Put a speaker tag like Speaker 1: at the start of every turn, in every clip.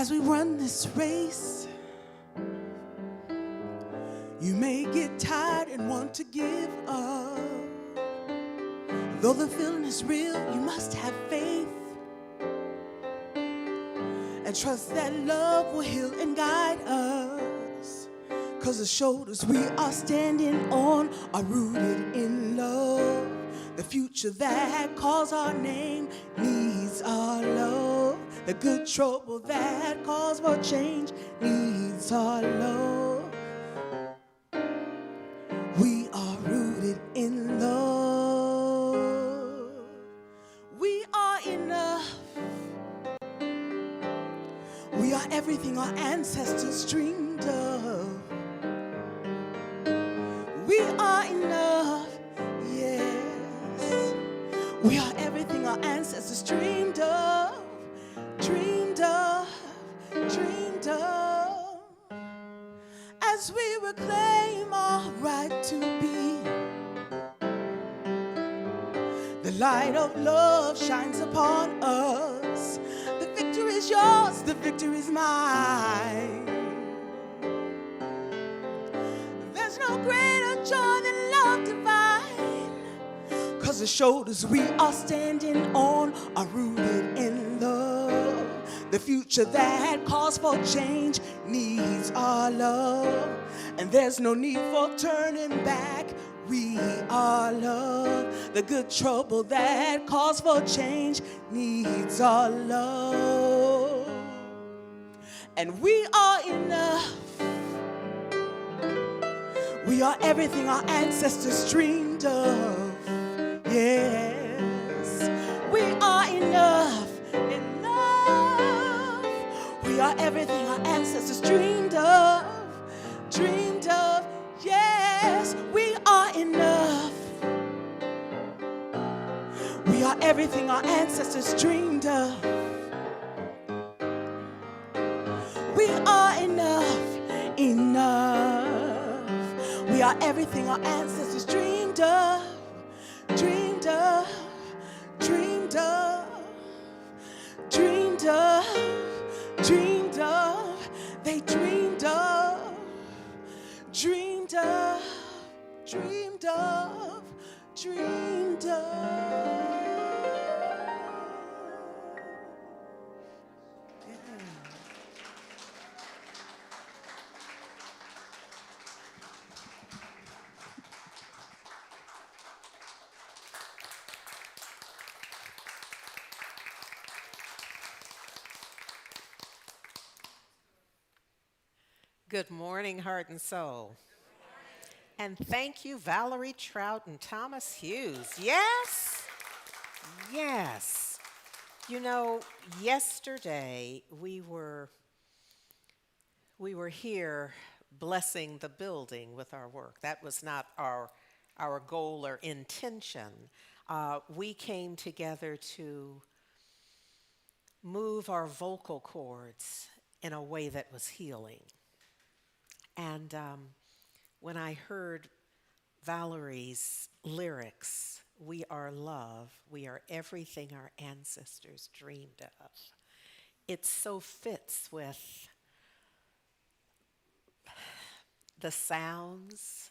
Speaker 1: As we run this race, you may get tired and want to give up. Though the feeling is real, you must have faith and trust that love will heal and guide us. 'Cause the shoulders we are standing on are rooted in love. The future that calls our name needs our love. The good trouble that calls for change needs our love. We are rooted in love. We are enough. We are everything our ancestors dreamed of. We are enough, yes. We are everything our ancestors dreamed of, dreamed of, dreamed of. As we reclaim our right to be, the light of love shines upon us. The victory is yours, the victory is mine. There's no greater joy than love divine. 'Cause the shoulders we are standing on are rooted in love. The future that calls for change needs our love. And there's no need for turning back. We are love. The good trouble that calls for change needs our love. And we are enough. We are everything our ancestors dreamed of. Yes, we are enough, enough. We are everything our ancestors dreamed of, dreamed of. Yes, we are enough. We are everything our ancestors dreamed of. We are enough, enough. We are everything our ancestors dreamed of, dreamed of, dreamed of, dreamed of, dreamed of. They dreamed of, dreamed of, dreamed of, dreamed of.
Speaker 2: Good morning, heart and soul. And thank you, Valerie Trout and Thomas Hughes. Yes, yes. You know, yesterday we were here blessing the building with our work. That was not our goal or intention. We came together to move our vocal cords in a way that was healing. And when I heard Valerie's lyrics, we are love, we are everything our ancestors dreamed of, it so fits with the sounds,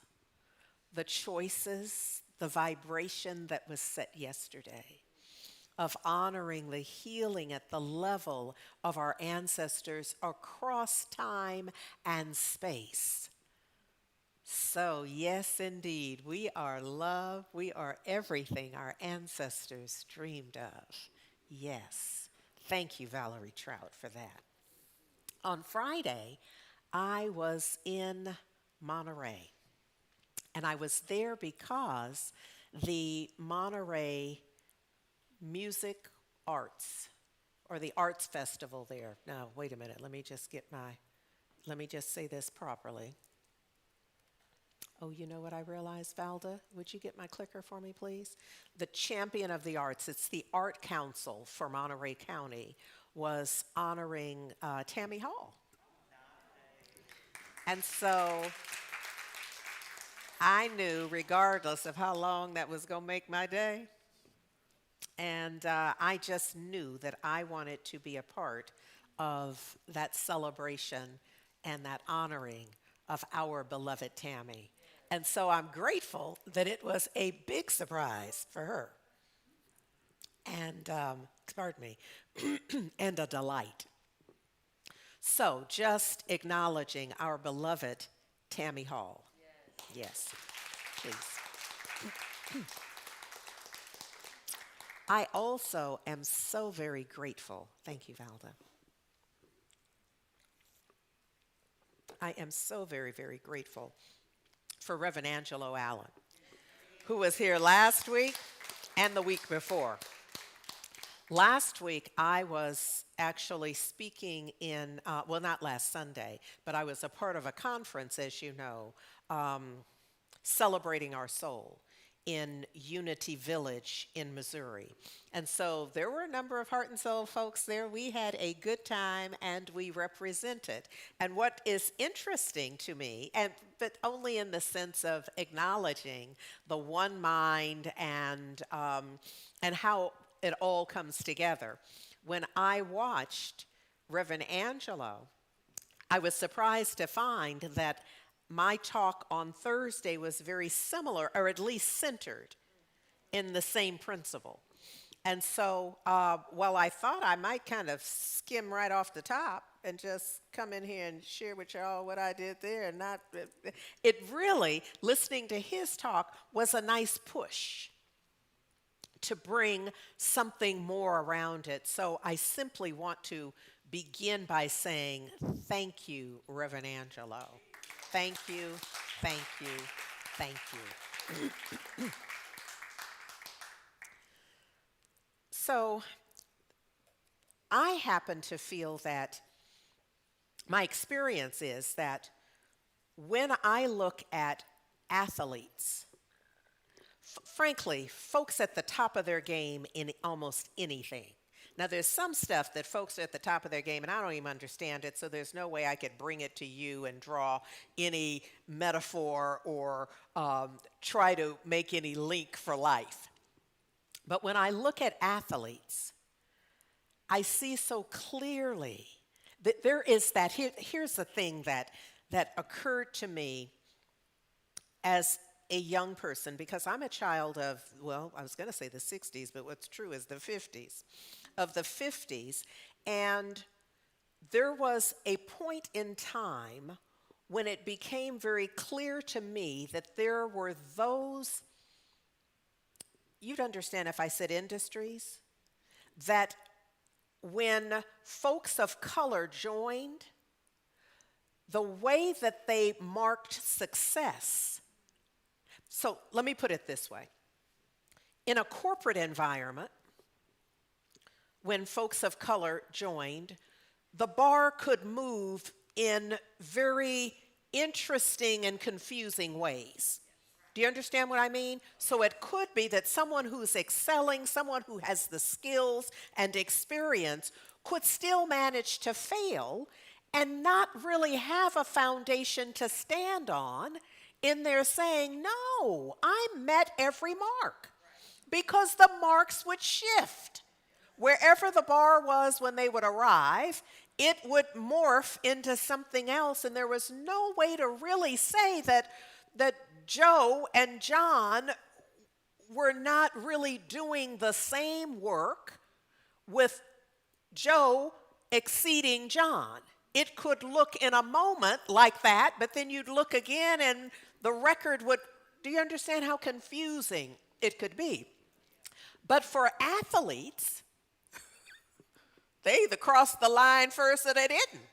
Speaker 2: the choices, the vibration that was set yesterday of honoring the healing at the level of our ancestors across time and space. So, yes, indeed, we are love. We are everything our ancestors dreamed of. Yes. Thank you, Valerie Trout, for that. On Friday, I was in Monterey, and I was there because the Monterey Music Arts, or the Arts Festival there. No, wait a minute. Let me just say this properly. Oh, you know what I realized, Valda? Would you get my clicker for me, please? The champion of the arts, it's the Art Council for Monterey County, was honoring Tammy Hall. And so I knew, regardless of how long that was going to make my day, and I just knew that I wanted to be a part of that celebration and that honoring of our beloved Tammy. And so I'm grateful that it was a big surprise for her. And, pardon me, and a delight. So just acknowledging our beloved Tammy Hall. Yes, please. I also am so very grateful. Thank you, Valda. I am so very, very grateful for Reverend Angelo Allen, who was here last week and the week before. Last week, I was actually speaking in, not last Sunday, but I was a part of a conference, as you know, celebrating our soul in Unity Village in Missouri. And so there were a number of heart and soul folks there. We had a good time and we represented. And what is interesting to me, but only in the sense of acknowledging the one mind and how it all comes together. When I watched Reverend Angelo, I was surprised to find that my talk on Thursday was very similar, or at least centered in the same principle. And so while I thought I might kind of skim right off the top and just come in here and share with y'all what I did there, and it really, listening to his talk, was a nice push to bring something more around it. So I simply want to begin by saying thank you, Reverend Angelo. Thank you, thank you, thank you. So I happen to feel that my experience is that when I look at athletes, frankly, folks at the top of their game in almost anything. Now, there's some stuff that folks are at the top of their game, and I don't even understand it, so there's no way I could bring it to you and draw any metaphor or try to make any link for life. But when I look at athletes, I see so clearly that there is that. Here's the thing that occurred to me as a young person, because I'm a child of, well, I was going to say the 60s, but what's true is the 50s. Of the 50s, and there was a point in time when it became very clear to me that there were those, you'd understand if I said industries, that when folks of color joined, the way that they marked success. So let me put it this way. In a corporate environment, when folks of color joined, the bar could move in very interesting and confusing ways. Do you understand what I mean? So it could be that someone who's excelling, someone who has the skills and experience, could still manage to fail and not really have a foundation to stand on in their saying, no, I met every mark. Because the marks would shift. Wherever the bar was when they would arrive, it would morph into something else, and there was no way to really say that Joe and John were not really doing the same work, with Joe exceeding John. It could look in a moment like that, but then you'd look again and the record would, do you understand how confusing it could be? But for athletes, they either crossed the line first or they didn't.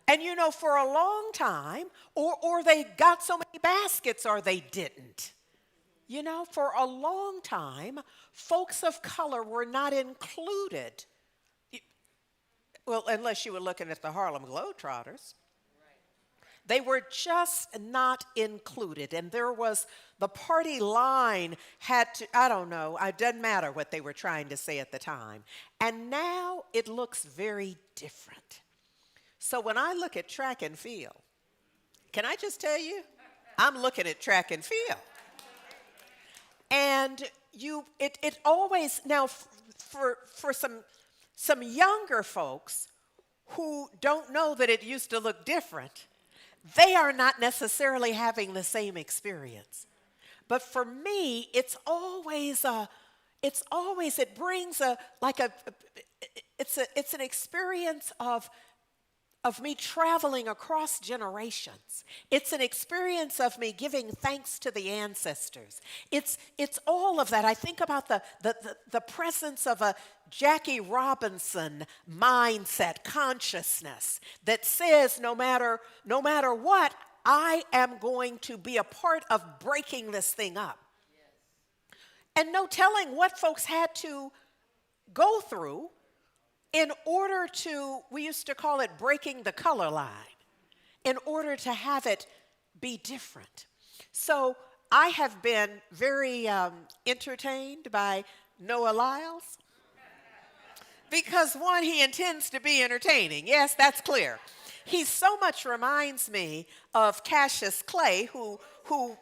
Speaker 2: And you know, for a long time, or they got so many baskets or they didn't. You know, for a long time, folks of color were not included. Well, unless you were looking at the Harlem Globetrotters. They were just not included. And there was, the party line had to, I don't know, it doesn't matter what they were trying to say at the time. And now it looks very different. So when I look at track and field, can I just tell you, I'm looking at track and field. And it always, now for some some younger folks who don't know that it used to look different, they are not necessarily having the same experience. But for me, it brings it's an experience of me traveling across generations. It's an experience of me giving thanks to the ancestors. It's all of that. I think about the presence of a Jackie Robinson mindset, consciousness that says no matter what, I am going to be a part of breaking this thing up. And no telling what folks had to go through in order to, we used to call it breaking the color line, in order to have it be different. So I have been very entertained by Noah Lyles because, one, he intends to be entertaining. Yes, that's clear. He so much reminds me of Cassius Clay, who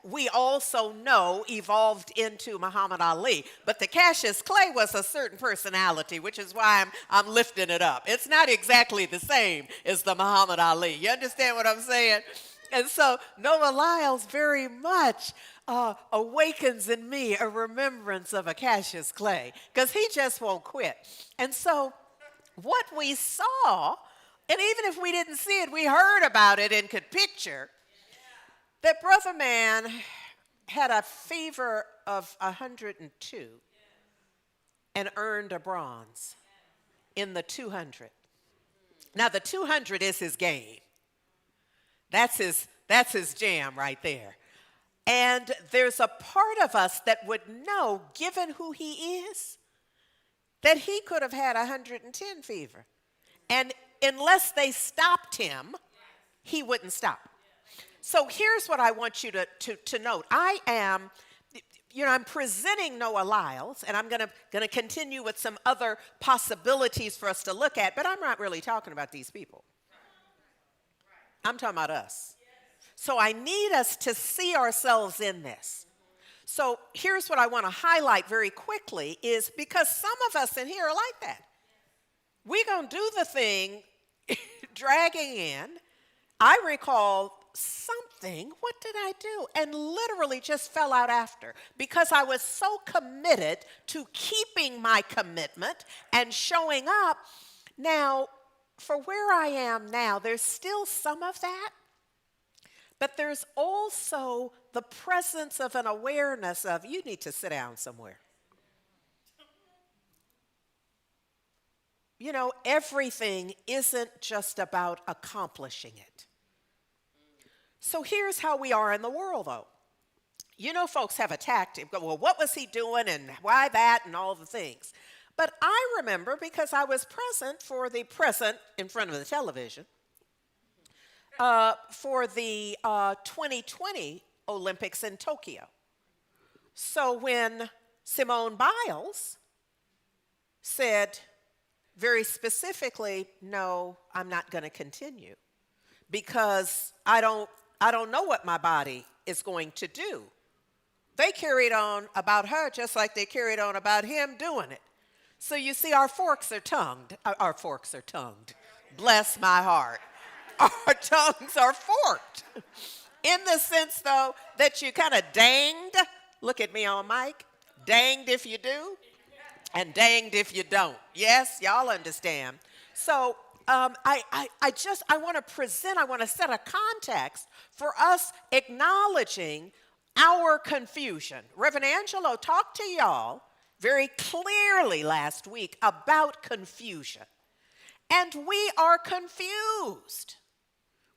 Speaker 2: we also know evolved into Muhammad Ali. But the Cassius Clay was a certain personality, which is why I'm lifting it up. It's not exactly the same as the Muhammad Ali. You understand what I'm saying? And so Noah Lyles very much awakens in me a remembrance of a Cassius Clay, because he just won't quit. And so what we saw, and even if we didn't see it, we heard about it and could picture that brother man had a fever of 102 and earned a bronze in the 200. Now the 200 is his game. That's his jam right there. And there's a part of us that would know, given who he is, that he could have had 110 fever. And unless they stopped him, he wouldn't stop. So here's what I want you to note. I'm presenting Noah Lyles, and I'm going to continue with some other possibilities for us to look at, but I'm not really talking about these people. I'm talking about us. So I need us to see ourselves in this. So here's what I want to highlight very quickly is because some of us in here are like that. We're going to do the thing dragging in. I recall something, what did I do? And literally just fell out after because I was so committed to keeping my commitment and showing up. Now, for where I am now, there's still some of that, but there's also the presence of an awareness of, you need to sit down somewhere. You know, everything isn't just about accomplishing it. So here's how we are in the world, though. You know, folks have attacked him. Well, what was he doing and why that and all the things. But I remember because I was present in front of the television for the 2020 Olympics in Tokyo. So when Simone Biles said very specifically, no, I'm not going to continue because I don't know what my body is going to do. They carried on about her just like they carried on about him doing it. So you see, our forks are tongued. Bless my heart. Our tongues are forked. In the sense, though, that you kind of danged. Look at me on mic. Danged if you do, and danged if you don't. Yes, y'all understand. So I want to set a context for us acknowledging our confusion. Reverend Angelo talked to y'all very clearly last week about confusion. And we are confused.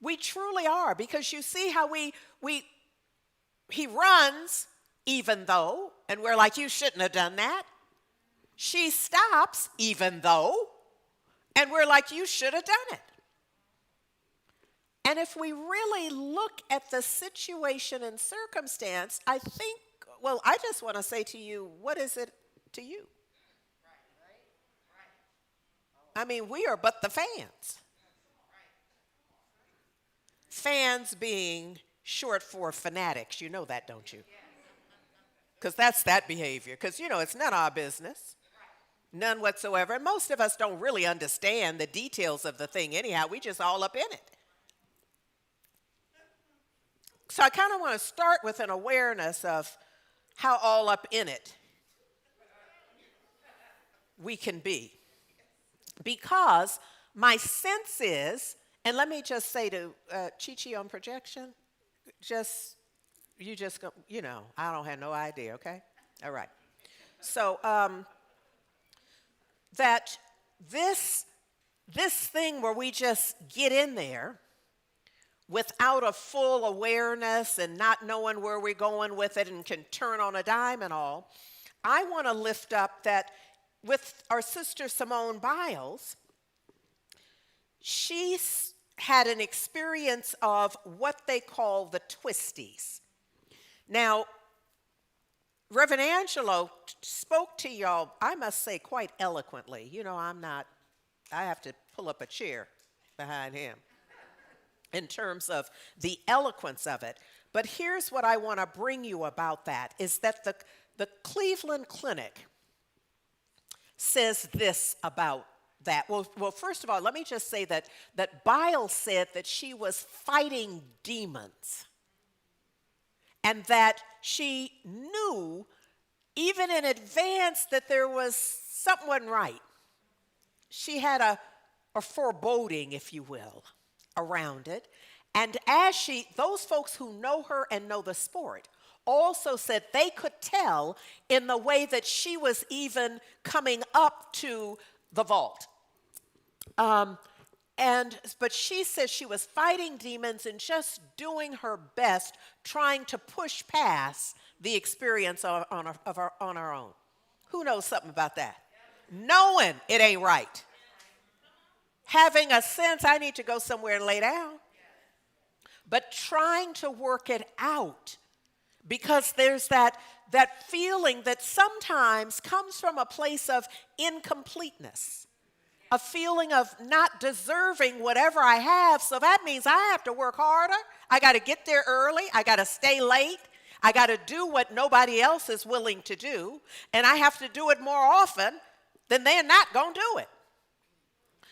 Speaker 2: We truly are, because you see how he runs even though, and we're like, you shouldn't have done that. She stops even though, and we're like, you should have done it. And if we really look at the situation and circumstance, I just want to say to you, what is it to you? I mean, we are but the fans. Fans being short for fanatics. You know that, don't you? Because that's that behavior. Because, it's none of our business. None whatsoever. And most of us don't really understand the details of the thing anyhow. We just all up in it. So I kind of want to start with an awareness of how all up in it we can be. Because my sense is, and let me just say to Chi-Chi on projection, you just go, I don't have no idea, okay? All right. So that this thing where we just get in there without a full awareness and not knowing where we're going with it and can turn on a dime and all, I want to lift up that with our sister Simone Biles, she's had an experience of what they call the twisties. Now, Reverend Angelo spoke to y'all, I must say, quite eloquently. I have to pull up a chair behind him in terms of the eloquence of it. But here's what I want to bring you about that, is that the Cleveland Clinic says this about that. Well, first of all, let me just say that Biles said that she was fighting demons and that she knew even in advance that there was something wasn't right. She had a foreboding, if you will, around it. And those folks who know her and know the sport also said they could tell in the way that she was even coming up to the vault. But she says she was fighting demons and just doing her best, trying to push past the experience on her own. Who knows something about that? Knowing it ain't right. Having a sense, I need to go somewhere and lay down. But trying to work it out, because there's that feeling that sometimes comes from a place of incompleteness. A feeling of not deserving whatever I have. So that means I have to work harder. I got to get there early. I got to stay late. I got to do what nobody else is willing to do. And I have to do it more often than they're not going to do it.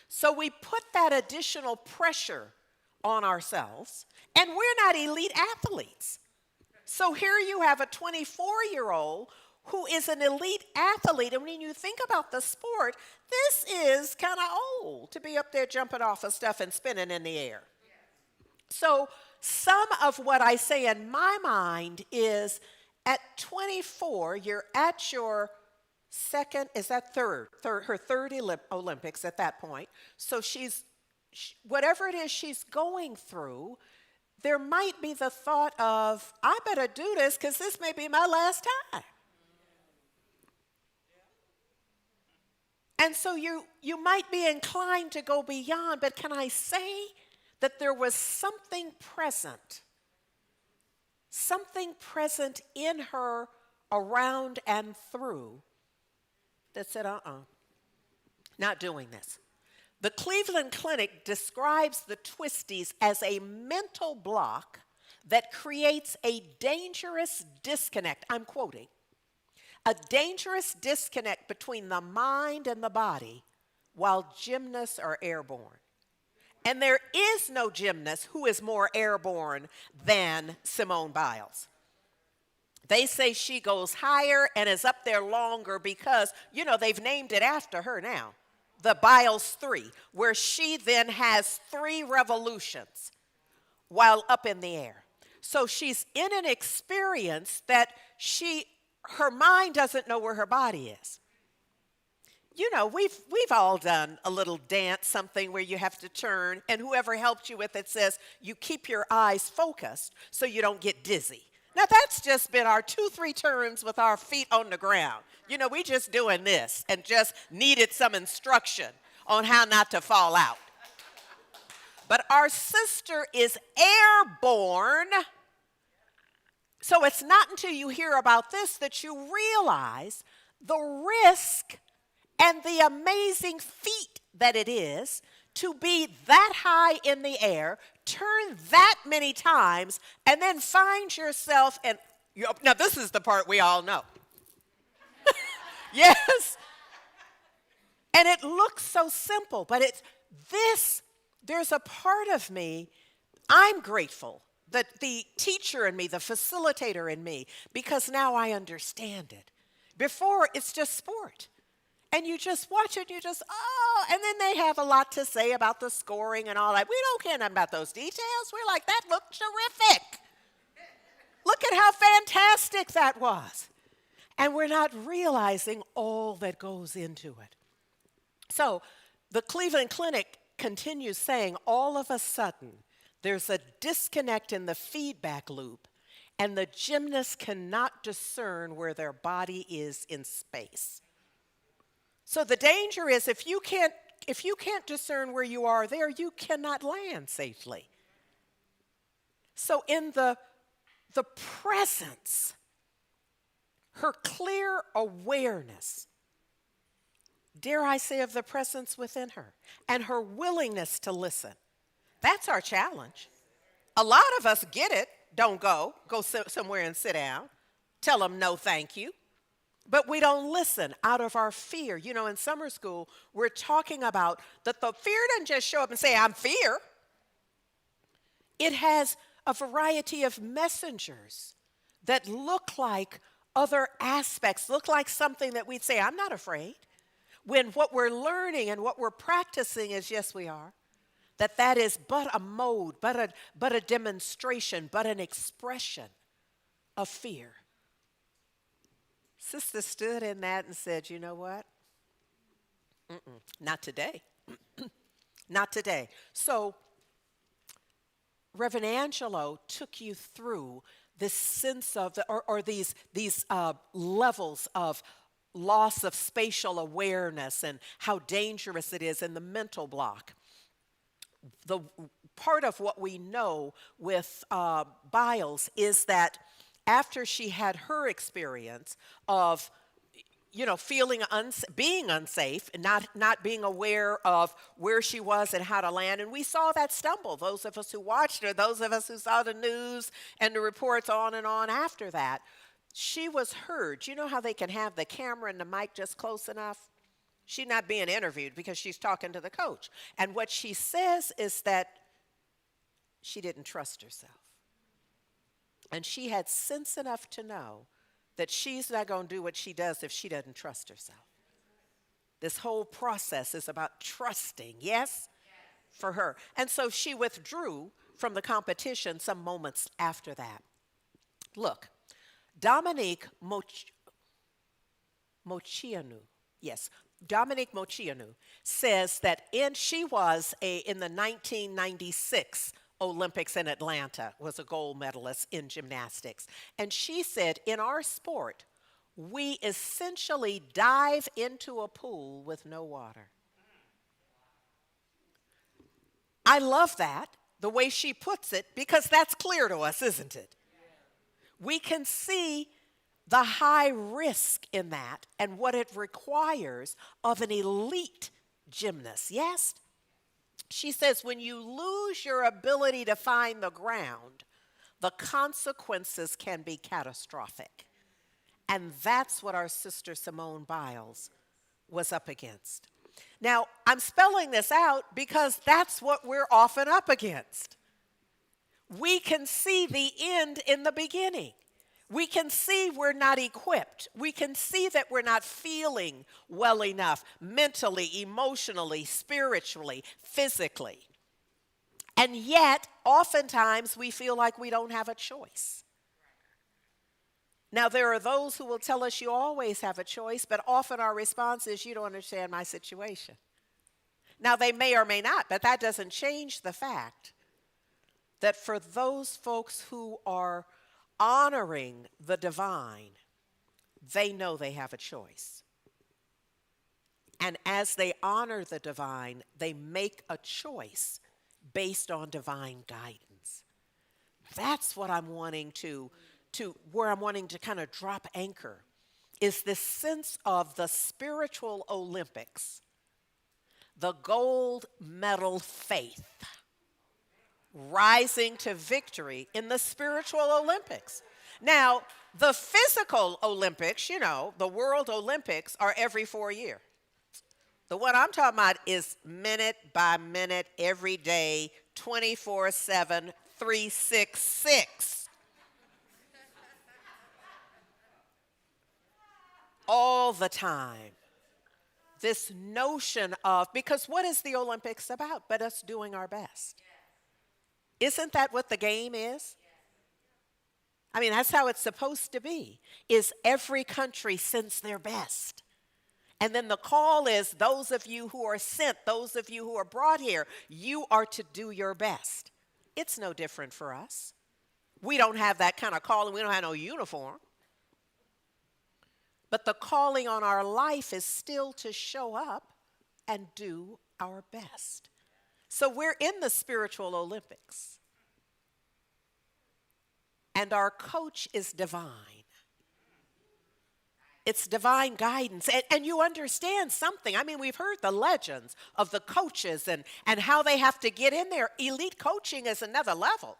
Speaker 2: So we put that additional pressure on ourselves. And we're not elite athletes. So here you have a 24-year-old who is an elite athlete. And when you think about the sport, this is kind of old to be up there jumping off of stuff and spinning in the air. So some of what I say in my mind is at 24, you're at your second, is that her third Olympics at that point. So whatever it is she's going through, there might be the thought of, I better do this because this may be my last time. And so you might be inclined to go beyond, but can I say that there was something present in her around and through that said, not doing this. The Cleveland Clinic describes the twisties as a mental block that creates a dangerous disconnect. I'm quoting. A dangerous disconnect between the mind and the body while gymnasts are airborne. And there is no gymnast who is more airborne than Simone Biles. They say she goes higher and is up there longer because, they've named it after her now. The Biles 3, where she then has 3 revolutions while up in the air. So she's in an experience that her mind doesn't know where her body is. We've all done a little dance, something where you have to turn, and whoever helped you with it says you keep your eyes focused so you don't get dizzy. Now, that's just been our 2-3 turns with our feet on the ground. We just doing this and just needed some instruction on how not to fall out. But our sister is airborne. So it's not until you hear about this that you realize the risk and the amazing feat that it is to be that high in the air, turn that many times, and then find yourself, now this is the part we all know. Yes. And it looks so simple, but there's a part of me, I'm grateful that the teacher in me, the facilitator in me, because now I understand it. Before, it's just sport. And you just watch it, and then they have a lot to say about the scoring and all that. We don't care nothing about those details. We're like, that looked terrific. Look at how fantastic that was. And we're not realizing all that goes into it. So the Cleveland Clinic continues saying, all of a sudden, there's a disconnect in the feedback loop, and the gymnast cannot discern where their body is in space. So the danger is if you can't discern where you are there, you cannot land safely. So in the presence, her clear awareness, dare I say, of the presence within her, and her willingness to listen. That's our challenge. A lot of us get it, don't go somewhere and sit down, tell them no thank you. But we don't listen out of our fear. You know, in summer school, we're talking about that the fear doesn't just show up and say, I'm fear. It has a variety of messengers that look like other aspects, look like something that we'd say, I'm not afraid. When what we're learning and what we're practicing is, yes, we are, that is but a mode, but a demonstration, but an expression of fear. Sister stood in that and said, you know what? Not today. Not today. So Reverend Angelo took you through this sense of, these levels of loss of spatial awareness and how dangerous it is in the mental block. The part of what we know with Biles is that after she had her experience of, being unsafe and not being aware of where she was and how to land, and we saw that stumble. Those of us who watched her, those of us who saw the news and the reports on and on after that, she was heard. You know how they can have the camera and the mic just close enough? She's not being interviewed because she's talking to the coach. And what she says is that she didn't trust herself. And she had sense enough to know that she's not going to do what she does if she doesn't trust herself. This whole process is about trusting, yes, for her. And so she withdrew from the competition some moments after that. Look, Dominique Moceanu says that she was in the 1996 Olympics in Atlanta, was a gold medalist in gymnastics. And she said, in our sport, we essentially dive into a pool with no water. I love that, the way she puts it, because that's clear to us, isn't it? We can see the high risk in that and what it requires of an elite gymnast, yes? She says, when you lose your ability to find the ground, the consequences can be catastrophic. And that's what our sister Simone Biles was up against. Now, I'm spelling this out because that's what we're often up against. We can see the end in the beginning. We can see we're not equipped. We can see that we're not feeling well enough mentally, emotionally, spiritually, physically. And yet, oftentimes, we feel like we don't have a choice. Now, there are those who will tell us you always have a choice, but often our response is, you don't understand my situation. Now, they may or may not, but that doesn't change the fact that for those folks who are honoring the divine, they know they have a choice. And as they honor the divine, they make a choice based on divine guidance. That's what I'm wanting where I'm wanting to kind of drop anchor, is this sense of the spiritual Olympics, the gold medal faith, rising to victory in the spiritual Olympics. Now, the physical Olympics, the World Olympics, are every 4 years. The one I'm talking about is minute by minute, every day, 24/7, 366. All the time. This notion of, because what is the Olympics about but us doing our best? Isn't that what the game is? I mean, that's how it's supposed to be, is every country sends their best. And then the call is those of you who are sent, those of you who are brought here, you are to do your best. It's no different for us. We don't have that kind of calling. We don't have no uniform. But the calling on our life is still to show up and do our best. So we're in the spiritual Olympics. And our coach is divine. It's divine guidance. And you understand something. I mean, we've heard the legends of the coaches and how they have to get in there. Elite coaching is another level.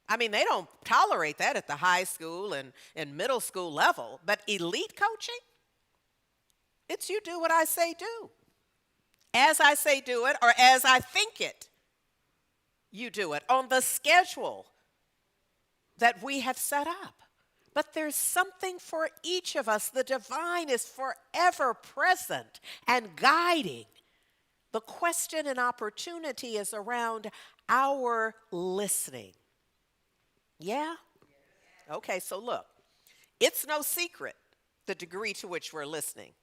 Speaker 2: I mean, they don't tolerate that at the high school and middle school level. But elite coaching, it's you do what I say do. As I say do it, or as I think it, you do it on the schedule that we have set up. But there's something for each of us. The divine is forever present and guiding. The question and opportunity is around our listening. Yeah? Okay, so look, it's no secret the degree to which we're listening.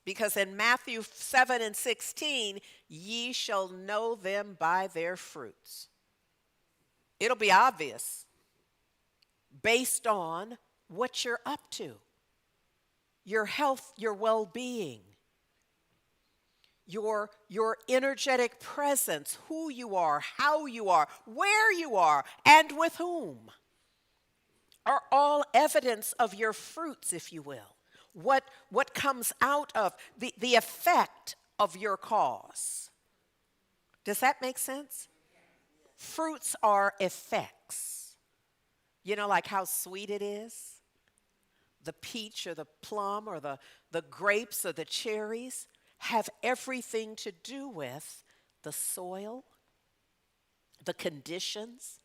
Speaker 2: Because in Matthew 7:16, ye shall know them by their fruits. It'll be obvious based on what you're up to, your health, your well-being, your energetic presence, who you are, how you are, where you are, and with whom, are all evidence of your fruits, if you will. What comes out of the effect of your cause. Does that make sense? Fruits are effects. You know, like how sweet it is? The peach or the plum or the grapes or the cherries have everything to do with the soil, the conditions,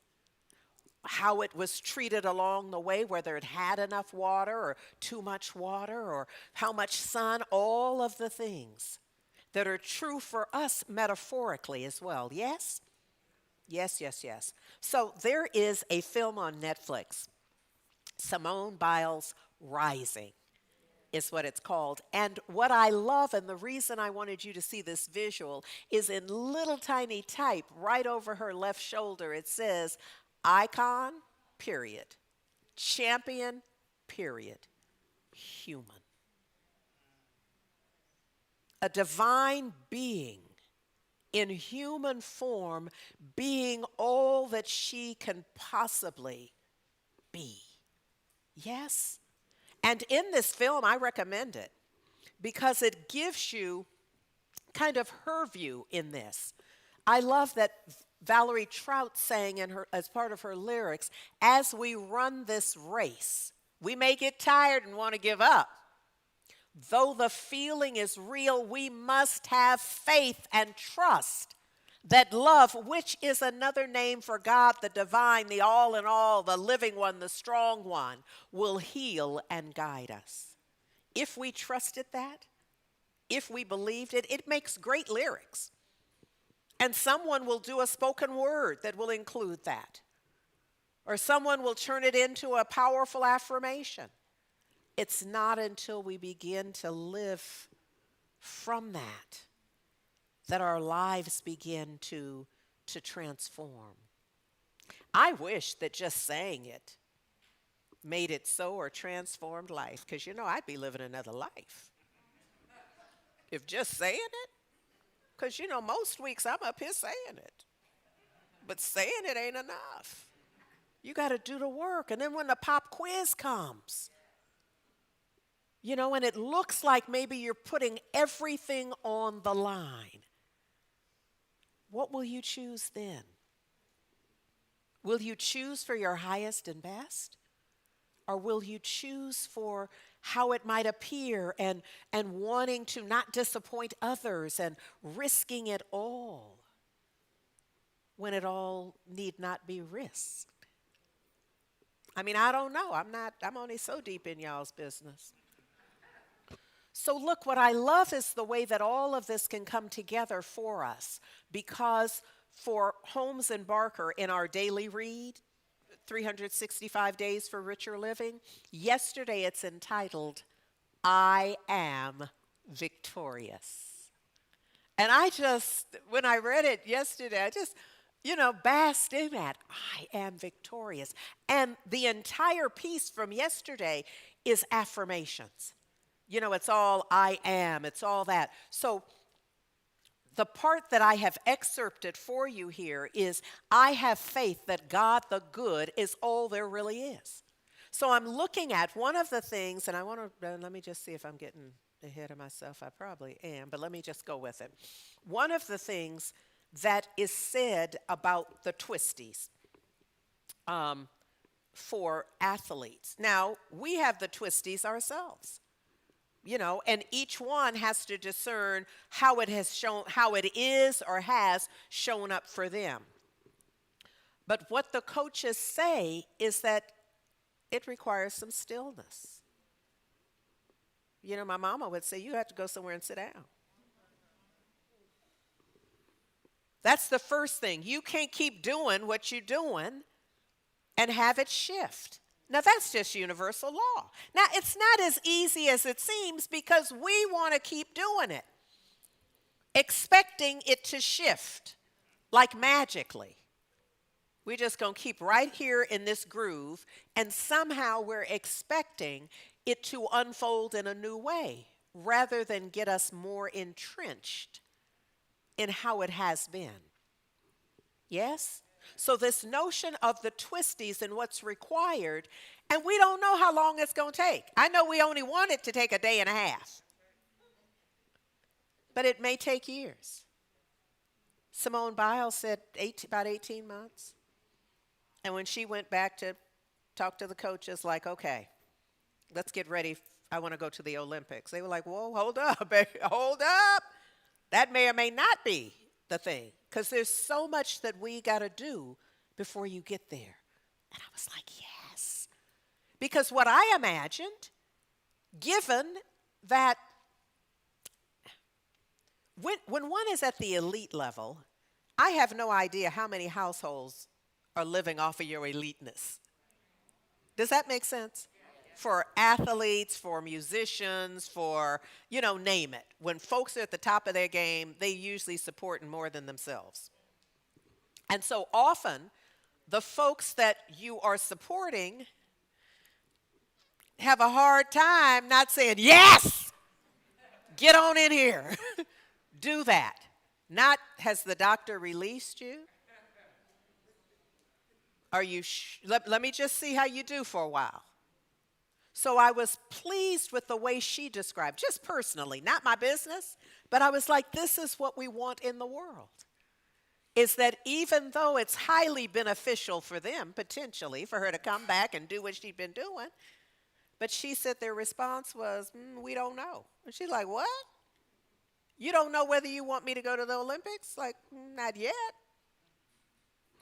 Speaker 2: how it was treated along the way, whether it had enough water or too much water or how much sun, all of the things that are true for us metaphorically as well. Yes? Yes, yes, yes. So there is a film on Netflix, Simone Biles' Rising is what it's called. And what I love, and the reason I wanted you to see this visual, is in little tiny type right over her left shoulder, it says, icon, period. Champion, period. Human. A divine being in human form, being all that she can possibly be. Yes? And in this film, I recommend it because it gives you kind of her view in this. I love that Valerie Trout sang in her, as part of her lyrics, as we run this race, we may get tired and want to give up. Though the feeling is real, we must have faith and trust that love, which is another name for God, the divine, the all in all, the living one, the strong one, will heal and guide us. If we trusted that, if we believed it, it makes great lyrics. And someone will do a spoken word that will include that. Or someone will turn it into a powerful affirmation. It's not until we begin to live from that our lives begin to transform. I wish that just saying it made it so, or transformed life, because I'd be living another life if just saying it. Because most weeks I'm up here saying it, but saying it ain't enough. You got to do the work. And then when the pop quiz comes, and it looks like maybe you're putting everything on the line, what will you choose then? Will you choose for your highest and best? Or will you choose for how it might appear and wanting to not disappoint others and risking it all when it all need not be risked. I mean, I don't know. I'm only so deep in y'all's business. So look, what I love is the way that all of this can come together for us, because for Holmes and Barker in our daily read, 365 Days for Richer Living, yesterday it's entitled, I Am Victorious. And when I read it yesterday, I just, basked in that. I am victorious. And the entire piece from yesterday is affirmations. It's all I am, it's all that. So the part that I have excerpted for you here is, I have faith that God the good is all there really is. So I'm looking at one of the things, and let me just see if I'm getting ahead of myself. I probably am, but let me just go with it. One of the things that is said about the twisties for athletes. Now, we have the twisties ourselves. And each one has to discern how it is or has shown up for them. But what the coaches say is that it requires some stillness. My mama would say, you have to go somewhere and sit down. That's the first thing. You can't keep doing what you're doing and have it shift. Now, that's just universal law. Now, it's not as easy as it seems, because we want to keep doing it, expecting it to shift like magically. We're just going to keep right here in this groove, and somehow we're expecting it to unfold in a new way, rather than get us more entrenched in how it has been. Yes? So this notion of the twisties and what's required, and we don't know how long it's going to take. I know we only want it to take a day and a half, but it may take years. Simone Biles said about 18 months. And when she went back to talk to the coaches, like, okay, let's get ready. I want to go to the Olympics. They were like, whoa, hold up, baby, hold up. That may or may not be the thing, because there's so much that we got to do before you get there. And I was like, yes. Because what I imagined, given that when one is at the elite level, I have no idea how many households are living off of your eliteness. Does that make sense? For athletes, for musicians, for, name it. When folks are at the top of their game, they usually support more than themselves. And so often, the folks that you are supporting have a hard time not saying, yes, get on in here. Do that. Not, has the doctor released you? Are you, let me just see how you do for a while. So I was pleased with the way she described, just personally, not my business, but I was like, this is what we want in the world. Is that even though it's highly beneficial for them, potentially, for her to come back and do what she'd been doing, but she said their response was, we don't know. And she's like, what? You don't know whether you want me to go to the Olympics? Like, not yet.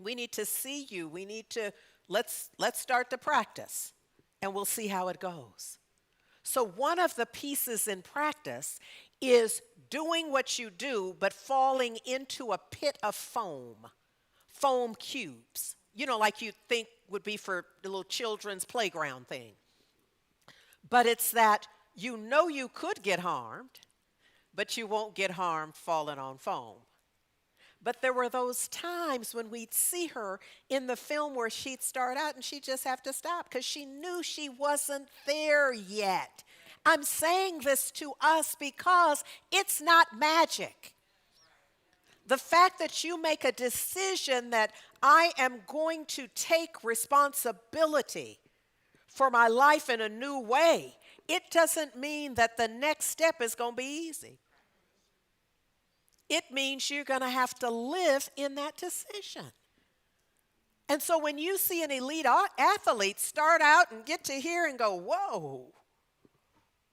Speaker 2: We need to see you. We need to, let's start the practice. And we'll see how it goes. So one of the pieces in practice is doing what you do, but falling into a pit of foam cubes, like you think would be for the little children's playground thing. But it's that you could get harmed, but you won't get harmed falling on foam. But there were those times when we'd see her in the film where she'd start out and she'd just have to stop because she knew she wasn't there yet. I'm saying this to us because it's not magic. The fact that you make a decision that I am going to take responsibility for my life in a new way, it doesn't mean that the next step is going to be easy. It means you're going to have to live in that decision. And so when you see an elite athlete start out and get to here and go, whoa,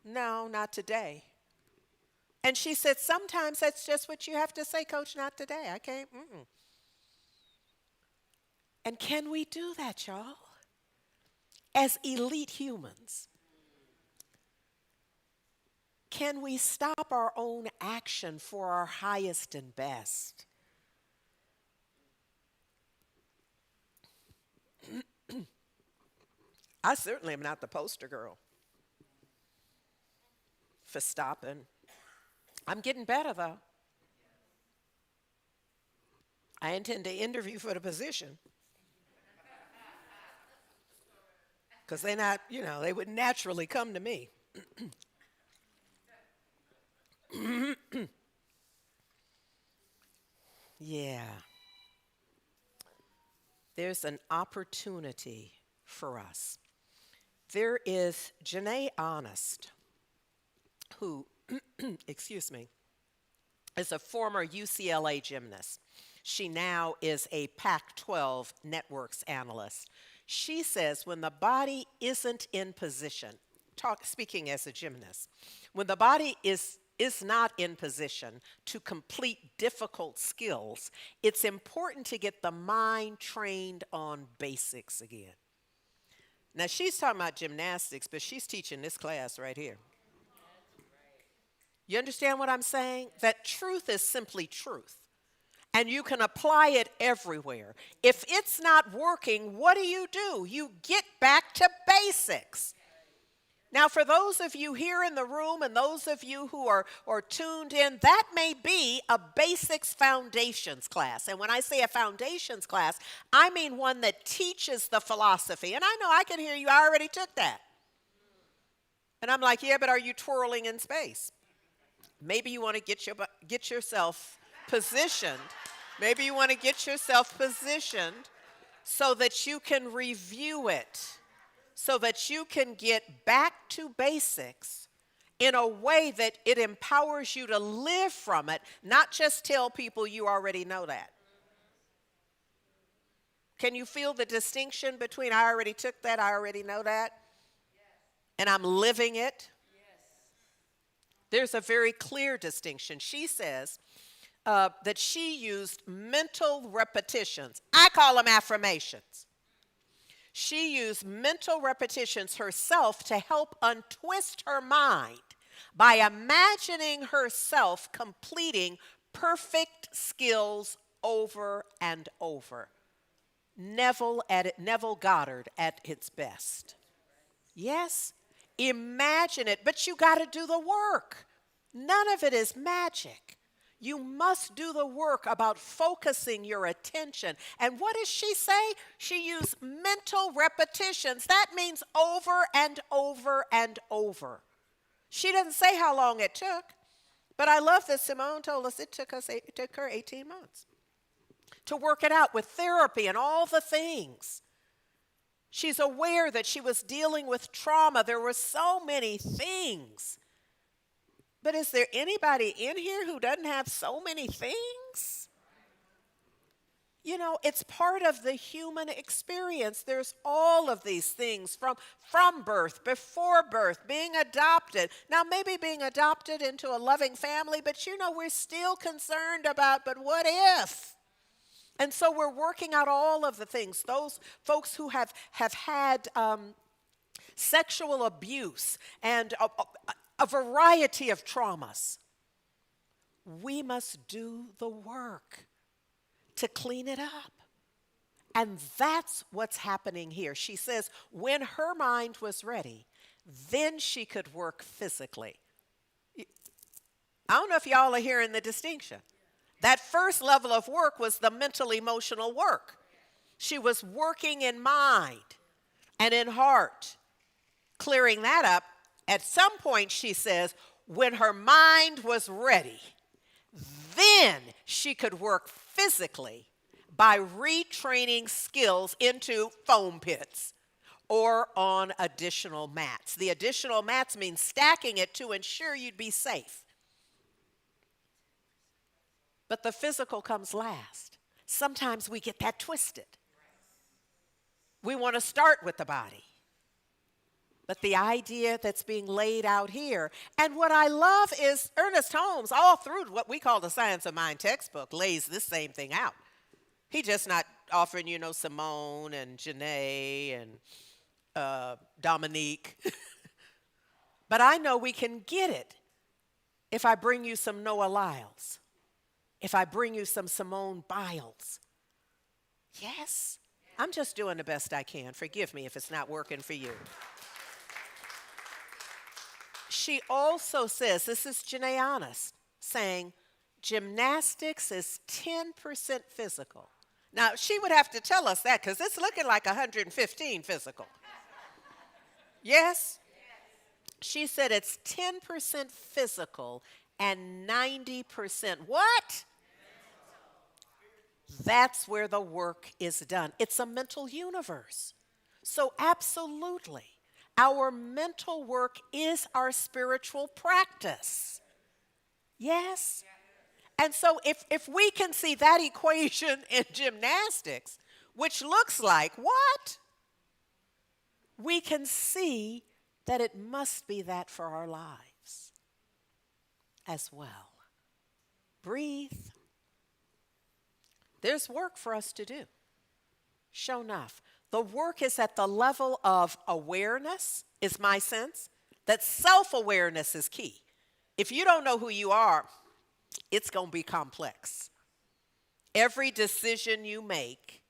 Speaker 2: no, not today. And she said, sometimes that's just what you have to say, Coach, not today. I can't. Mm-mm. And can we do that, y'all? As elite humans, can we stop our own action for our highest and best? I certainly am not the poster girl for stopping. I'm getting better, though. I intend to interview for the position. Because they're not, they would naturally come to me. Yeah. There's an opportunity for us. There is Janae Honest, who, excuse me, is a former UCLA gymnast. She now is a Pac-12 networks analyst. She says when the body isn't in position, speaking as a gymnast, when the body is not in position to complete difficult skills, it's important to get the mind trained on basics again. Now, she's talking about gymnastics, but she's teaching this class right here. You understand what I'm saying? That truth is simply truth. And you can apply it everywhere. If it's not working, what do? You get back to basics. Now, for those of you here in the room and those of you who are tuned in, that may be a basics foundations class. And when I say a foundations class, I mean one that teaches the philosophy. And I know I can hear you, I already took that. And I'm like, yeah, but are you twirling in space? Maybe you want to get yourself positioned. Maybe you want to get yourself positioned so that you can review it, so that you can get back to basics in a way that it empowers you to live from it, not just tell people you already know that. Can you feel the distinction between I already took that, I already know that, and I'm living it? There's a very clear distinction. She says that she used mental repetitions. I call them affirmations. She used mental repetitions herself to help untwist her mind by imagining herself completing perfect skills over and over. Neville Goddard at its best. Yes, imagine it, but you got to do the work. None of it is magic. You must do the work about focusing your attention. And what does she say? She used mental repetitions. That means over and over and over. She doesn't say how long it took, but I love that Simone told us it took her 18 months to work it out with therapy and all the things. She's aware that she was dealing with trauma. There were so many things. But is there anybody in here who doesn't have so many things? It's part of the human experience. There's all of these things from birth, before birth, being adopted. Now, maybe being adopted into a loving family, but we're still concerned about, but what if? And so we're working out all of the things. Those folks who have had sexual abuse and a variety of traumas. We must do the work to clean it up. And that's what's happening here. She says when her mind was ready, then she could work physically. I don't know if y'all are hearing the distinction. That first level of work was the mental, emotional work. She was working in mind and in heart, clearing that up. At some point, she says, when her mind was ready, then she could work physically by retraining skills into foam pits or on additional mats. The additional mats mean stacking it to ensure you'd be safe. But the physical comes last. Sometimes we get that twisted. We want to start with the body. But the idea that's being laid out here, and what I love is Ernest Holmes, all through what we call the Science of Mind textbook, lays this same thing out. He just not offering, Simone and Janae and Dominique. But I know we can get it if I bring you some Noah Lyles, if I bring you some Simone Biles. Yes, I'm just doing the best I can. Forgive me if it's not working for you. She also says, this is Janae Honest, saying gymnastics is 10% physical. Now, she would have to tell us that because it's looking like 115 physical. Yes? She said it's 10% physical and 90% what? That's where the work is done. It's a mental universe. So absolutely, our mental work is our spiritual practice. Yes? And so if we can see that equation in gymnastics, which looks like what? We can see that it must be that for our lives as well. Breathe. There's work for us to do. Sure enough. The work is at the level of awareness, is my sense, that self-awareness is key. If you don't know who you are, it's going to be complex. Every decision you make,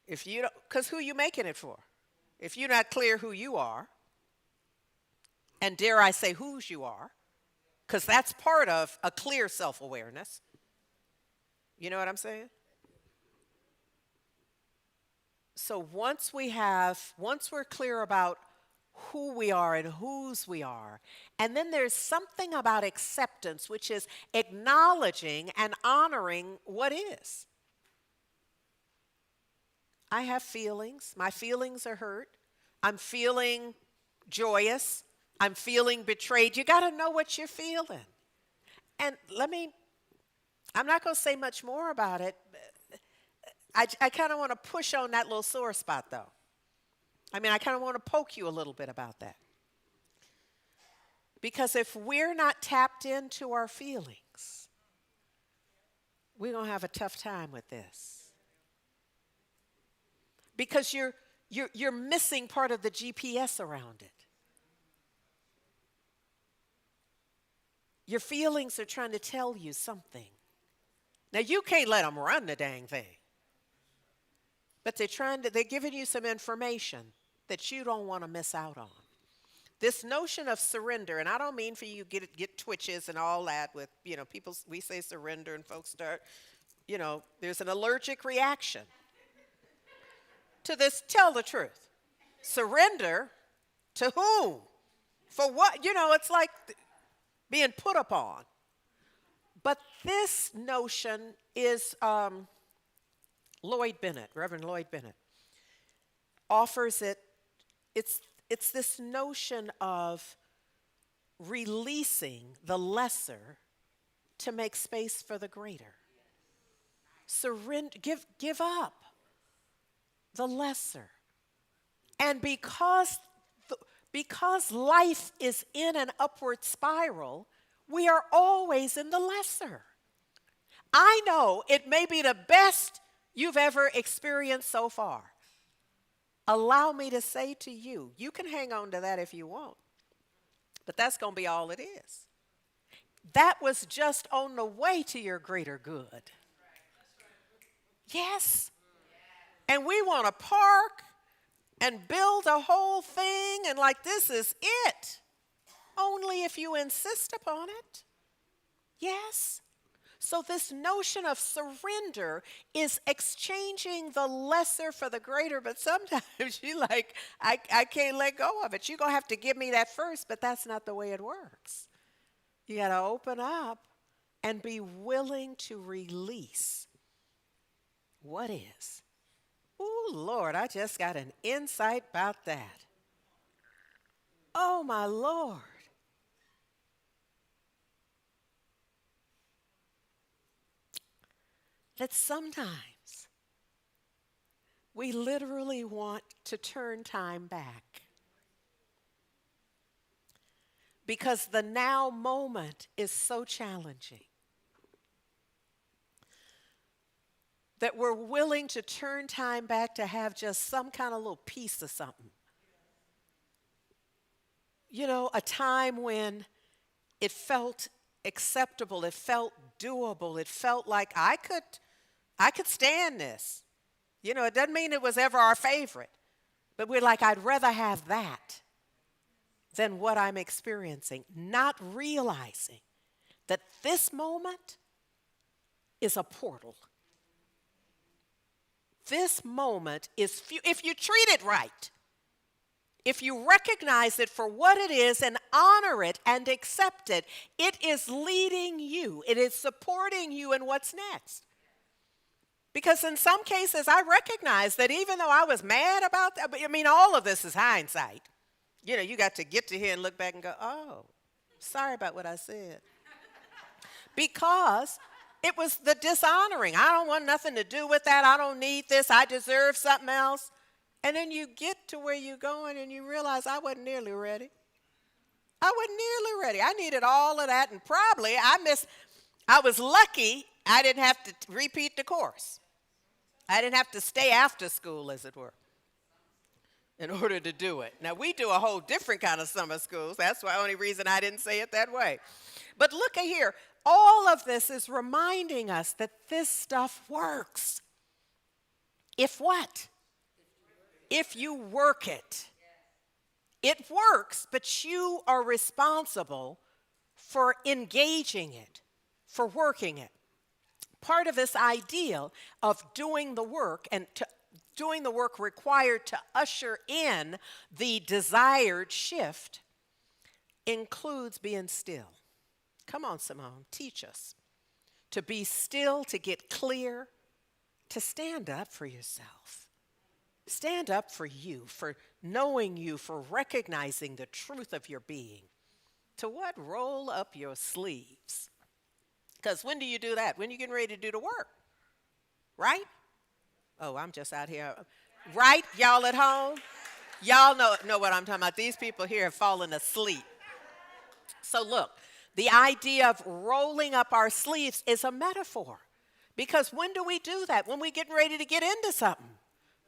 Speaker 2: if you don't, because who are you making it for? If you're not clear who you are, and dare I say whose you are, because that's part of a clear self-awareness. You know what I'm saying? So once we're clear about who we are and whose we are, and then there's something about acceptance, which is acknowledging and honoring what is. I have feelings. My feelings are hurt. I'm feeling joyous. I'm feeling betrayed. You got to know what you're feeling. And I'm not going to say much more about it. I kind of want to push on that little sore spot, though. I kind of want to poke you a little bit about that. Because if we're not tapped into our feelings, we're going to have a tough time with this. Because you're missing part of the GPS around it. Your feelings are trying to tell you something. Now, you can't let them run the dang thing. But they're giving you some information that you don't want to miss out on. This notion of surrender, and I don't mean for you to get twitches and all that with, people, we say surrender and folks start, there's an allergic reaction to this. Tell the truth. Surrender to whom? For what? It's like being put upon. But this notion is Reverend Lloyd Bennett, offers it. It's this notion of releasing the lesser to make space for the greater. Surrender, give up the lesser. And because life is in an upward spiral, we are always in the lesser. I know it may be the best you've ever experienced so far. Allow me to say to you, you can hang on to that if you want, but that's going to be all it is. That was just on the way to your greater good. Yes. And we want to park and build a whole thing and like this is it. Only if you insist upon it. Yes. So this notion of surrender is exchanging the lesser for the greater, but sometimes you're like, I can't let go of it. You're going to have to give me that first, but that's not the way it works. You got to open up and be willing to release what is. Oh, Lord, I just got an insight about that. Oh, my Lord. That sometimes we literally want to turn time back. Because the now moment is so challenging that we're willing to turn time back to have just some kind of little piece of something. You know, a time when it felt acceptable, it felt doable, it felt like I could stand this. You know, it doesn't mean it was ever our favorite, but we're like, I'd rather have that than what I'm experiencing, not realizing that this moment is a portal. This moment is, if you treat it right, if you recognize it for what it is and honor it and accept it, it is leading you. It is supporting you in what's next. Because in some cases, I recognize that even though I was mad about that, I mean, all of this is hindsight. You know, you got to get to here and look back and go, oh, sorry about what I said. Because it was the dishonoring. I don't want nothing to do with that. I don't need this. I deserve something else. And then you get to where you're going and you realize I wasn't nearly ready. I wasn't nearly ready. I needed all of that, and probably I was lucky I didn't have to repeat the course. I didn't have to stay after school, as it were, in order to do it. Now, we do a whole different kind of summer schools. That's the only reason I didn't say it that way. But look at here. All of this is reminding us that this stuff works. If what? If you work it. It works, but you are responsible for engaging it, for working it. Part of this ideal of doing the work and doing the work required to usher in the desired shift includes being still. Come on, Simone, teach us. To be still, to get clear, to stand up for yourself. Stand up for you, for knowing you, for recognizing the truth of your being. To what? Roll up your sleeves. Because when do you do that? When you're getting ready to do the work, right? Oh, I'm just out here. Right, y'all at home? Y'all know what I'm talking about. These people here have fallen asleep. So look, the idea of rolling up our sleeves is a metaphor. Because when do we do that? When we're getting ready to get into something.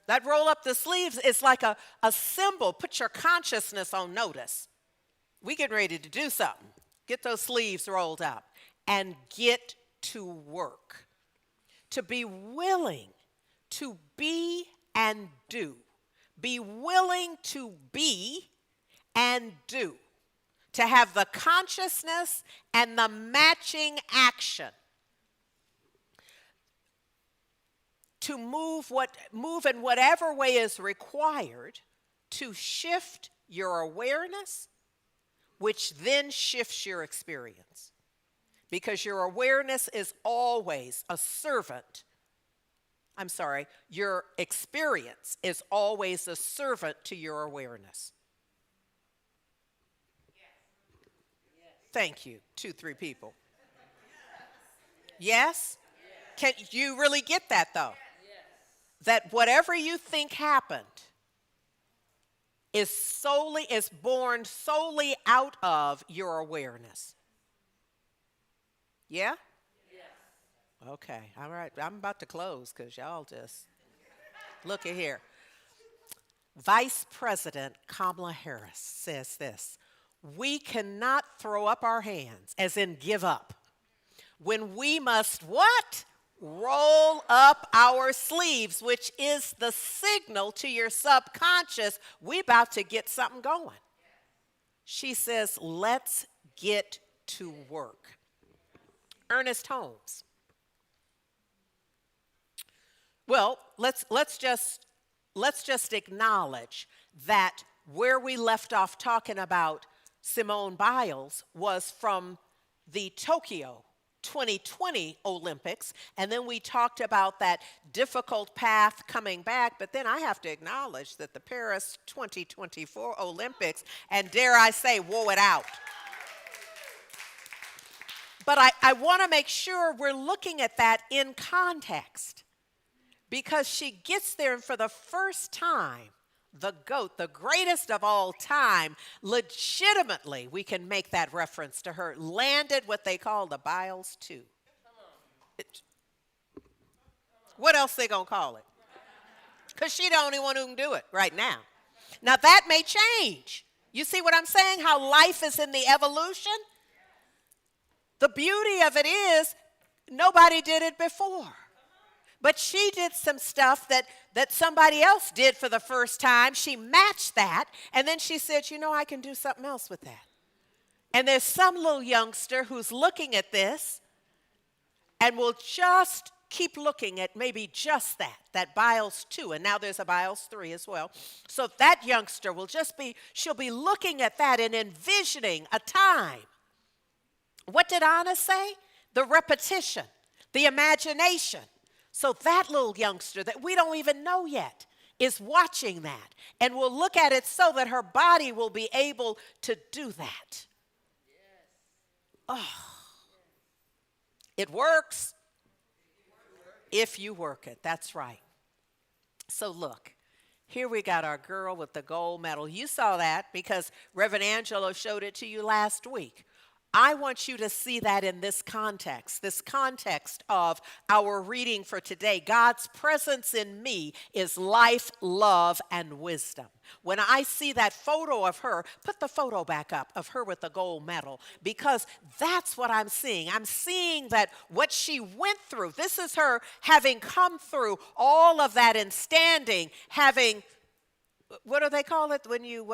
Speaker 2: That roll up the sleeves is like a symbol. Put your consciousness on notice. We getting ready to do something. Get those sleeves rolled up and get to work. To be willing to be and do. Be willing to be and do. To have the consciousness and the matching action. To move in whatever way is required to shift your awareness, which then shifts your experience. Because your awareness is always a servant. Your experience is always a servant to your awareness. Thank you. 2, 3 people. Yes? Can you really get that, though? That whatever you think happened is born solely out of your awareness. Yeah? Yes. Okay. All right. I'm about to close because y'all just look at here. Vice President Kamala Harris says this: we cannot throw up our hands, as in give up, when we must what? Roll up our sleeves, which is the signal to your subconscious, we about to get something going. She says, let's get to work. Ernest Holmes. Well, let's just acknowledge that where we left off talking about Simone Biles was from the Tokyo 2020 Olympics, and then we talked about that difficult path coming back, but then I have to acknowledge that the Paris 2024 Olympics, and dare I say, wore it out. But I want to make sure we're looking at that in context, because she gets there and for the first time, the goat, the greatest of all time, legitimately, we can make that reference to her, landed what they call the biles too. What else they gonna call it? Because she the only one who can do it right now. Now that may change. You see what I'm saying? How life is in the evolution? The beauty of it is nobody did it before. But she did some stuff that somebody else did for the first time. She matched that. And then she said, you know, I can do something else with that. And there's some little youngster who's looking at this and will just keep looking at maybe just that biles 2. And now there's a biles 3 as well. So that youngster will she'll be looking at that and envisioning a time. What did Anna say? The repetition, the imagination. So that little youngster that we don't even know yet is watching that and will look at it so that her body will be able to do that. Oh, it works if you work it. That's right. So look, here we got our girl with the gold medal. You saw that because Reverend Angelo showed it to you last week. I want you to see that in this context of our reading for today. God's presence in me is life, love, and wisdom. When I see that photo of her, put the photo back up of her with the gold medal, because that's what I'm seeing. I'm seeing that what she went through, this is her having come through all of that and standing, having, what do they call it when you,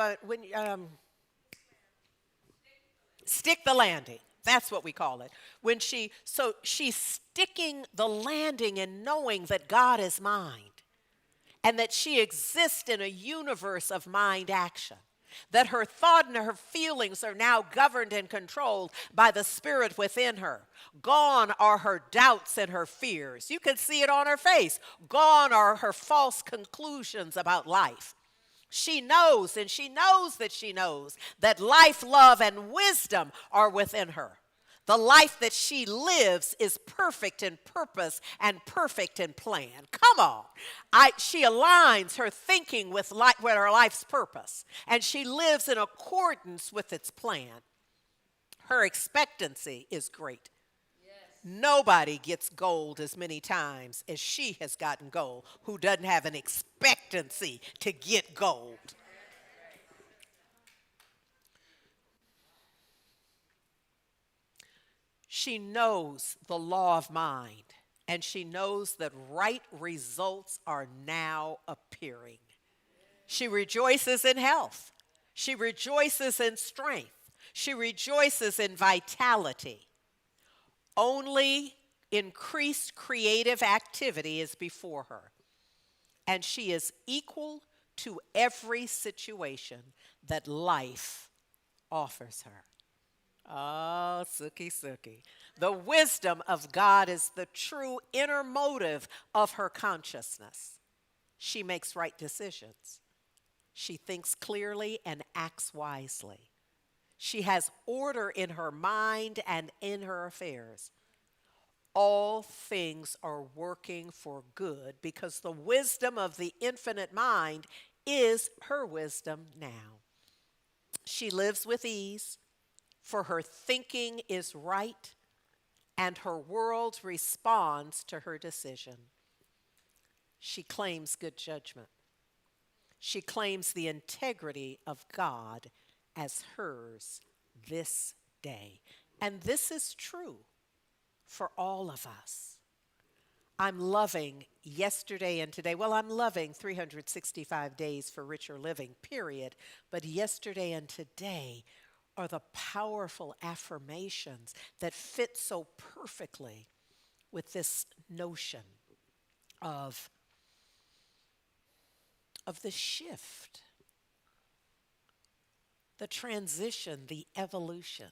Speaker 2: stick the landing. That's what we call it. So she's sticking the landing and knowing that God is mind and that she exists in a universe of mind action, that her thought and her feelings are now governed and controlled by the Spirit within her. Gone are her doubts and her fears. You can see it on her face. Gone are her false conclusions about life. She knows, and she knows that life, love, and wisdom are within her. The life that she lives is perfect in purpose and perfect in plan. Come on. She aligns her thinking with her life's purpose, and she lives in accordance with its plan. Her expectancy is great. Nobody gets gold as many times as she has gotten gold who doesn't have an expectancy to get gold. She knows the law of mind, and she knows that right results are now appearing. She rejoices in health. She rejoices in strength. She rejoices in vitality. Only increased creative activity is before her, and she is equal to every situation that life offers her. Oh, Suki, Suki. The wisdom of God is the true inner motive of her consciousness. She makes right decisions. She thinks clearly and acts wisely. She has order in her mind and in her affairs. All things are working for good because the wisdom of the infinite mind is her wisdom now. She lives with ease, for her thinking is right, and her world responds to her decision. She claims good judgment. She claims the integrity of God as hers this day. And this is true for all of us. I'm loving yesterday and today. Well, I'm loving 365 days for richer living, period. But yesterday and today are the powerful affirmations that fit so perfectly with this notion of the shift, the transition, the evolution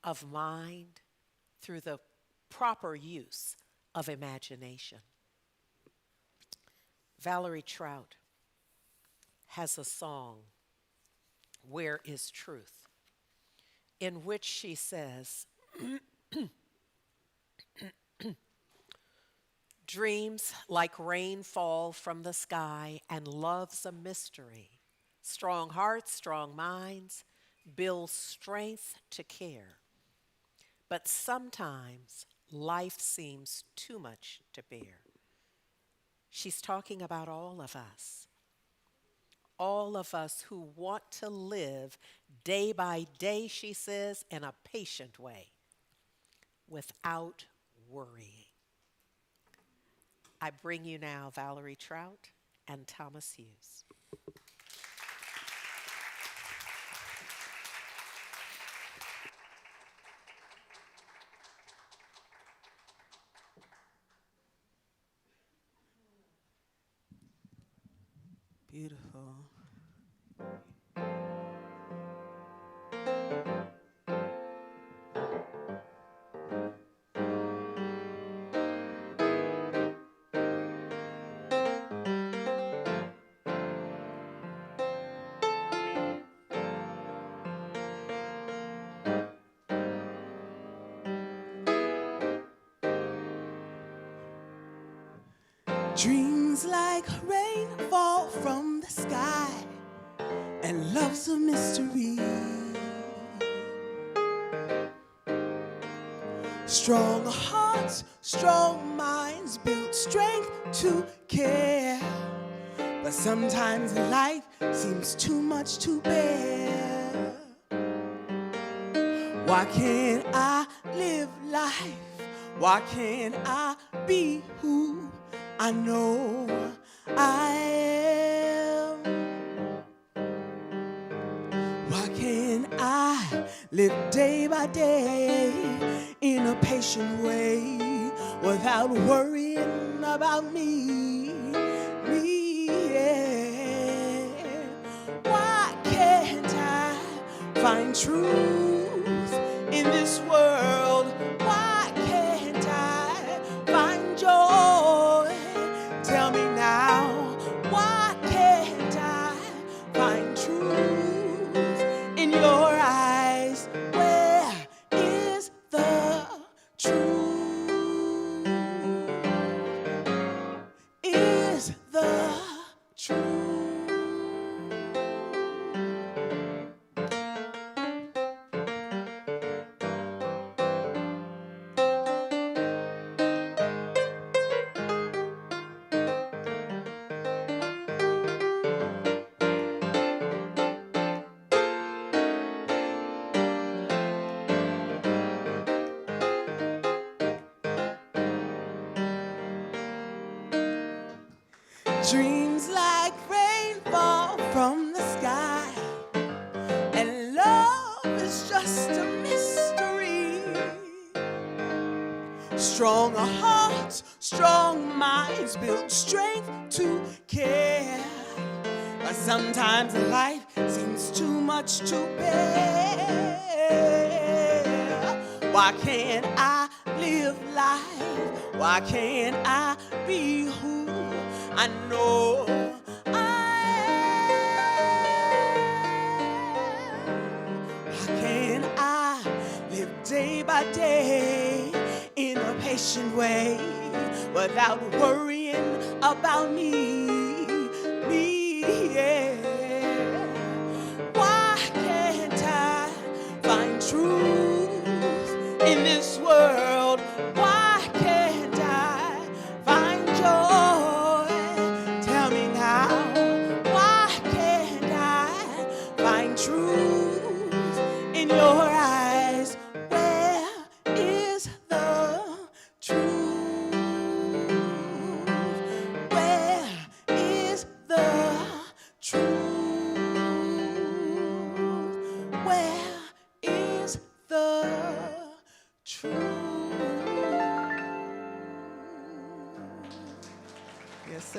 Speaker 2: of mind through the proper use of imagination. Valerie Trout has a song, Where is Truth?, in which she says, Dreams like rain fall from the sky, and love's a mystery. Strong hearts, strong minds build strength to care. But sometimes life seems too much to bear. She's talking about all of us who want to live day by day, she says, in a patient way, without worrying. I bring you now Valerie Trout and Thomas Hughes.
Speaker 1: Beautiful. Dreams like rain fall from the sky, and love's a mystery. Strong hearts, strong minds build strength to care. But sometimes life seems too much to bear. Why can't I live life? Why can't I be who I know I am? Why can't I live day by day in a patient way without worrying about me? Yeah. Why can't I find truth in this world? Why can't I find joy? Tell me now, why can't I find truth in your eyes? Where is the truth? Is the truth? Dreams like rain fall from the sky, and love is just a mystery. Strong hearts, strong minds build strength to care. But sometimes life seems too much to bear. Why can't I live life? Why can't I be who I know I am? Why can't I live day by day in a patient way without worrying about me? Yeah. Why can't I find truth in this world? Why can't I find joy? Tell me now, why can't I find truth